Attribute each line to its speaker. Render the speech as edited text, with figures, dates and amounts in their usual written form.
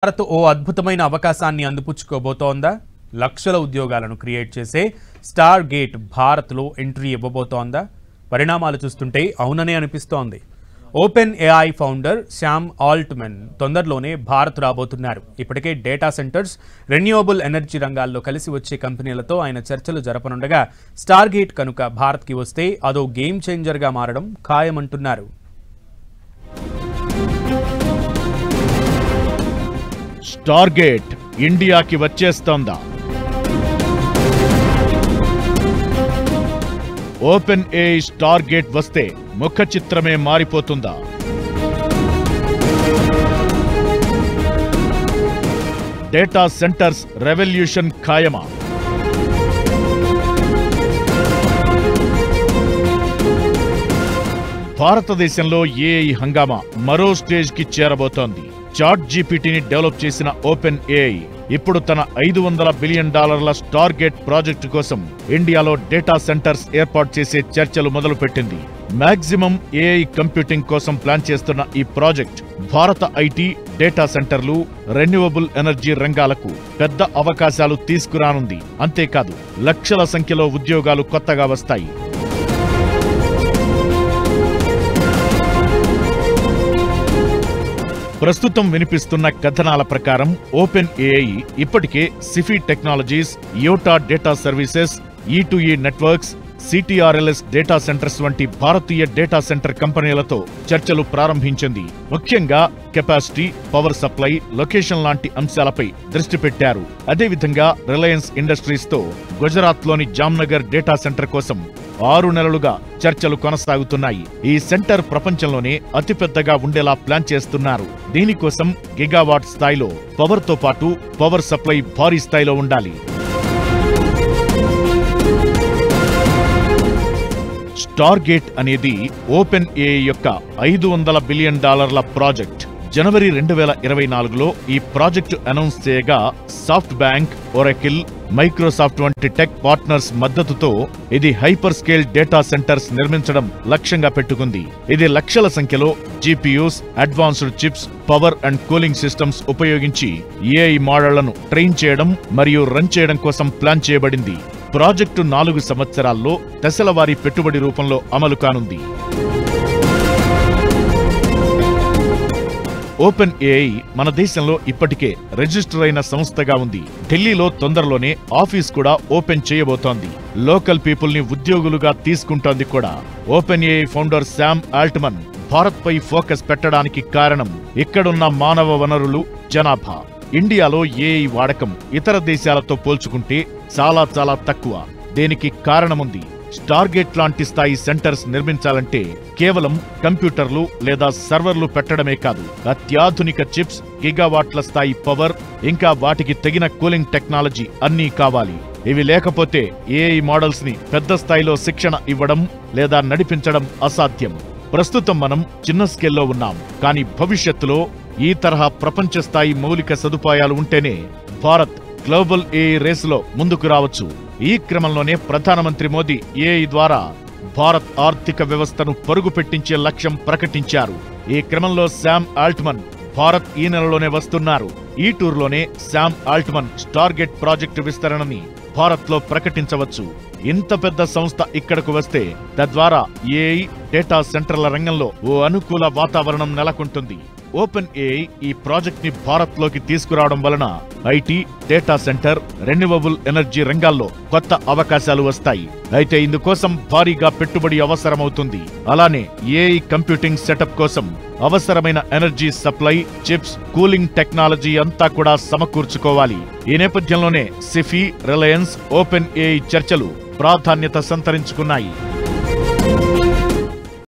Speaker 1: భారత్ ఓ అద్భుతమైన అవకాశాన్ని అందిపుచ్చుకోబోతోందా? లక్షల ఉద్యోగాలను క్రియేట్ చేసే స్టార్ గేట్ భారత్లో ఎంట్రీ ఇవ్వబోతోందా? పరిణామాలు చూస్తుంటే అవుననే అనిపిస్తోంది. Open AI founder Sam Altman తొందరలోనే భారత్ రాబోతున్నారు. ఇప్పటికే డేటా సెంటర్స్, రెన్యూవబుల్ ఎనర్జీ రంగాల్లో కలిసి వచ్చే కంపెనీలతో ఆయన చర్చలు జరపనుండగా స్టార్ గేట్ కనుక భారత్కి వస్తే అదో గేమ్ చేంజర్గా మారడం ఖాయమంటున్నారు.
Speaker 2: స్టార్ గేట్ ఇండియాకి వచ్చేస్తోందా? ఓపెన్ ఏఐ స్టార్ గేట్ వస్తే ముఖ చిత్రమే మారిపోతుందా? డేటా సెంటర్స్ రెవల్యూషన్ ఖాయమా? భారతదేశంలో ఏఐ హంగామా మరో స్టేజ్ కి చేరబోతోంది. చాట్ జీపీటీని డెవలప్ చేసిన ఓపెన్ ఏఐ ఇప్పుడు తన $500 బిలియన్ స్టార్ గేట్ ప్రాజెక్టు కోసం ఇండియాలో డేటా సెంటర్స్ ఏర్పాటు చేసే చర్చలు మొదలుపెట్టింది. మాక్సిమం ఏఐ కంప్యూటింగ్ కోసం ప్లాన్ చేస్తున్న ఈ ప్రాజెక్ట్ భారత ఐటీ, డేటా సెంటర్లు, రెన్యూవబుల్ ఎనర్జీ రంగాలకు పెద్ద అవకాశాలు తీసుకురానుంది. అంతేకాదు లక్షల సంఖ్యలో ఉద్యోగాలు కొత్తగా వస్తాయి. ప్రస్తుతం వినిపిస్తున్న కథనాల ప్రకారం ఓపెన్ ఏఐ ఇప్పటికే Sify technologies, Yotta data services, E2E networks, CTRLS data centres వంటి భారతీయ డేటా సెంటర్ కంపెనీలతో చర్చలు ప్రారంభించింది. ముఖ్యంగా కెపాసిటీ, పవర్ సప్లై, లొకేషన్ లాంటి అంశాలపై దృష్టి పెట్టారు. అదేవిధంగా రిలయన్స్ ఇండస్ట్రీస్ తో గుజరాత్లోని జామ్నగర్ డేటా సెంటర్ కోసం 6 నెలలుగా చర్చలు కొనసాగుతున్నాయి. ఈ సెంటర్ ప్రపంచంలోనే అతిపెద్దగా ఉండేలా ప్లాన్ చేస్తున్నారు. దీనికోసం గిగావాట్ స్థాయిలో పవర్ తో పాటు పవర్ సప్లై భారీ స్థాయిలో ఉండాలి. స్టార్ గేట్ అనేది ఓపెన్ ఏఐ యొక్క $500 బిలియన్ ప్రాజెక్ట్. జనవరి 2024లో ఈ ప్రాజెక్టు అనౌన్స్ చేయగా సాఫ్ట్ బ్యాంక్, ఒరాకిల్, మైక్రోసాఫ్ట్ వంటి టెక్ పార్ట్నర్స్ మద్దతుతో ఇది హైపర్ స్కేల్ డేటా సెంటర్స్ నిర్మించడం లక్ష్యంగా పెట్టుకుంది. ఇది లక్షల సంఖ్యలో GPUs, advanced chips, power and cooling systems ఉపయోగించి ఏఐ మోడళ్లను ట్రైన్ చేయడం మరియు రన్ చేయడం కోసం ప్లాన్ చేయబడింది. ప్రాజెక్టు 4 సంవత్సరాల్లో దశలవారీ పెట్టుబడి రూపంలో అమలు కానుంది. ఓపెన్ ఏఐ మన దేశంలో ఇప్పటికే రిజిస్టర్ అయిన సంస్థగా ఉంది. ఢిల్లీలో తొందరలోనే ఆఫీస్ కూడా ఓపెన్ చేయబోతోంది. లోకల్ పీపుల్ ని ఉద్యోగులుగా తీసుకుంటోంది కూడా. OpenAI founder Sam Altman Bharat పై ఫోకస్ పెట్టడానికి కారణం ఇక్కడున్న మానవ వనరులు, జనాభా. ఇండియాలో ఏఐ వాడకం ఇతర దేశాలతో పోల్చుకుంటే చాలా తక్కువ. దీనికి కారణముంది. స్టార్ గేట్ లాంటి స్థాయి సెంటర్స్ నిర్మించాలంటే కేవలం కంప్యూటర్లు లేదా సర్వర్లు పెట్టడమే కాదు, అత్యాధునిక చిప్స్, గిగావాట్ల స్థాయి పవర్, ఇంకా వాటికి తగిన కూలింగ్ టెక్నాలజీ అన్నీ కావాలి. ఇవి లేకపోతే ఏఐ మోడల్స్ ని పెద్ద స్థాయిలో శిక్షణ ఇవ్వడం లేదా నడిపించడం అసాధ్యం. ప్రస్తుతం మనం చిన్న స్కేల్లో ఉన్నాం, కానీ భవిష్యత్తులో ఈ తరహా ప్రపంచ స్థాయి మౌలిక సదుపాయాలు ఉంటేనే భారత్ గ్లోబల్ ఏఐ రేసులో ముందుకు రావచ్చు. ఈ క్రమంలోనే ప్రధానమంత్రి మోదీ ఏఐ ద్వారా భారత్ ఆర్థిక వ్యవస్థను పరుగు పెట్టించే లక్ష్యం ప్రకటించారు. ఈ క్రమంలో శామ్ ఆల్ట్మన్ భారత్ ఈ నెలలోనే వస్తున్నారు. ఈ టూర్లోనే Sam Altman Stargate project విస్తరణని భారత్లో ప్రకటించవచ్చు. ఇంత పెద్ద సంస్థ ఇక్కడకు వస్తే తద్వారా ఏఐ, డేటా సెంటర్ల రంగంలో ఓ అనుకూల వాతావరణం నెలకొంటుంది. ఓపెన్ ఏఐ ఈ ప్రాజెక్ట్ ని భారత్ లోకి తీసుకురావడం వలన IT, data centre, renewable energy రంగాల్లో కొత్త అవకాశాలు వస్తాయి. అయితే ఇందుకోసం భారీగా పెట్టుబడి అవసరమవుతుంది. అలానే ఏఐ కంప్యూటింగ్ సెటప్ కోసం అవసరమైన energy supply, chips, cooling technology అంతా కూడా సమకూర్చుకోవాలి. ఈ నేపథ్యంలోనే సిఫీ, రిలయన్స్, ఓపెన్ ఏఐ చర్చలు ప్రాధాన్యత సంతరించుకున్నాయి.